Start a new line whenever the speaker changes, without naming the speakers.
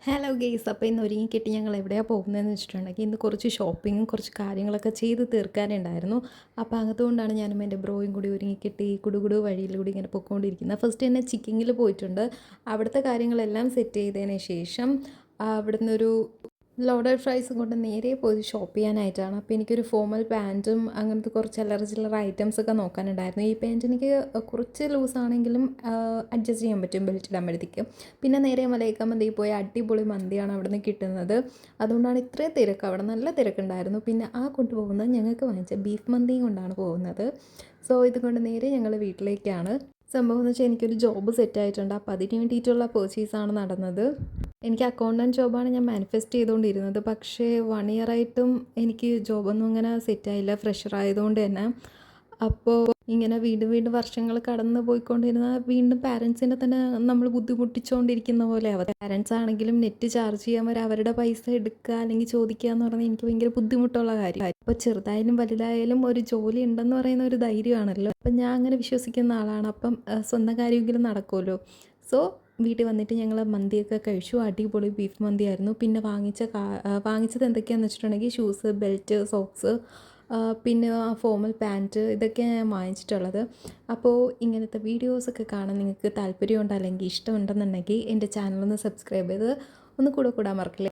Hello guys, അപ്പോൾ ഇന്ന് ഒരുങ്ങിക്കെട്ടി ഞങ്ങൾ എവിടെയാണ് പോകുന്നതെന്ന് വെച്ചിട്ടുണ്ടെങ്കിൽ ഇന്ന് കുറച്ച് ഷോപ്പിങ്ങും കുറച്ച് കാര്യങ്ങളൊക്കെ ചെയ്ത് തീർക്കാനുണ്ടായിരുന്നു. അപ്പോൾ അതുകൊണ്ടാണ് ഞാനും എൻ്റെ ബ്രോയും കൂടി ഒരുങ്ങിക്കെട്ടി കുടുകുടു വഴിയിലൂടെ ഇങ്ങനെ പൊയ്ക്കൊണ്ടിരിക്കുന്നത്. ഫസ്റ്റ് തന്നെ ചിക്കിങ്ങിൽ പോയിട്ടുണ്ട്. അവിടുത്തെ കാര്യങ്ങളെല്ലാം സെറ്റ് ചെയ്തതിന് ശേഷം അവിടുന്ന് ലോഡഡ് ഫ്രൈസും കൊണ്ട് നേരെ പോയി ഷോപ്പ് ചെയ്യാനായിട്ടാണ്. അപ്പോൾ എനിക്കൊരു ഫോമൽ പാൻറ്റും അങ്ങനത്തെ കുറച്ച് അല്ലറ ചില്ലറ ഐറ്റംസൊക്കെ നോക്കാനുണ്ടായിരുന്നു. ഈ പാൻറ്റ് എനിക്ക് കുറച്ച് ലൂസാണെങ്കിലും അഡ്ജസ്റ്റ് ചെയ്യാൻ പറ്റും ബെൽറ്റ് ഇടുമ്പോഴത്തേക്കും. പിന്നെ നേരെ മലൈക്ക മന്തിയിൽ പോയി അടിപൊളി മന്തിയാണ് അവിടെ നിന്ന് കിട്ടുന്നത്. അതുകൊണ്ടാണ് ഇത്രയും തിരക്ക്. അവിടെ നല്ല തിരക്കുണ്ടായിരുന്നു. പിന്നെ കൊണ്ടുപോകുന്നത് ഞങ്ങൾക്ക് വാങ്ങിച്ച ബീഫ് മന്തിയും കൊണ്ടാണ് പോകുന്നത്. സോ ഇതുകൊണ്ട് നേരെ ഞങ്ങൾ വീട്ടിലേക്കാണ്. സംഭവം എന്ന് വെച്ചാൽ എനിക്കൊരു ജോബ് സെറ്റായിട്ടുണ്ട്. അപ്പോൾ അതിന് വേണ്ടിയിട്ടുള്ള പേർച്ചേസാണ് നടന്നത്. എനിക്ക് അക്കൗണ്ടൻറ്റ് ജോബാണ് ഞാൻ മാനിഫെസ്റ്റ് ചെയ്തുകൊണ്ടിരുന്നത്. പക്ഷേ 1 ഇയറായിട്ടും എനിക്ക് ജോബൊന്നും ഇങ്ങനെ സെറ്റായില്ല, ഫ്രഷർ ആയതുകൊണ്ട് തന്നെ. അപ്പോൾ ഇങ്ങനെ വീണ്ടും വർഷങ്ങൾ കടന്നു പോയിക്കൊണ്ടിരുന്ന വീണ്ടും പാരൻസിനെ തന്നെ നമ്മൾ ബുദ്ധിമുട്ടിച്ചുകൊണ്ടിരിക്കുന്ന പോലെ ആവും. പാരൻസ് ആണെങ്കിലും നെറ്റ് ചാർജ് ചെയ്യാൻ വരെ അവരുടെ പൈസ എടുക്കുക അല്ലെങ്കിൽ ചോദിക്കുക എന്ന് പറഞ്ഞാൽ എനിക്ക് ഭയങ്കര ബുദ്ധിമുട്ടുള്ള കാര്യം. അപ്പോൾ ചെറുതായാലും വലുതായാലും ഒരു ജോലി ഉണ്ടെന്ന് പറയുന്ന ഒരു ധൈര്യമാണല്ലോ. അപ്പം ഞാൻ അങ്ങനെ വിശ്വസിക്കുന്ന ആളാണ്. അപ്പം സ്വന്തം കാര്യമെങ്കിലും നടക്കുമല്ലോ. സോ വീട്ടിൽ വന്നിട്ട് ഞങ്ങൾ മന്തിയൊക്കെ കഴിച്ചു. അടിപൊളി ബീഫ് മന്തിയായിരുന്നു. പിന്നെ വാങ്ങിച്ചത് എന്തൊക്കെയാണെന്ന് വെച്ചിട്ടുണ്ടെങ്കിൽ ഷൂസ്, ബെൽറ്റ്, സോക്സ്, പിന്നെ ഫോമൽ പാൻറ്റ്, ഇതൊക്കെയാണ് ഞാൻ വാങ്ങിച്ചിട്ടുള്ളത്. അപ്പോൾ ഇങ്ങനത്തെ വീഡിയോസൊക്കെ കാണാൻ നിങ്ങൾക്ക് താല്പര്യമുണ്ട് അല്ലെങ്കിൽ ഇഷ്ടമുണ്ടെന്നുണ്ടെങ്കിൽ എൻ്റെ ചാനലൊന്ന് സബ്സ്ക്രൈബ് ചെയ്ത് ഒന്ന് കൂടെ കൂടാൻ മറക്കില്ല.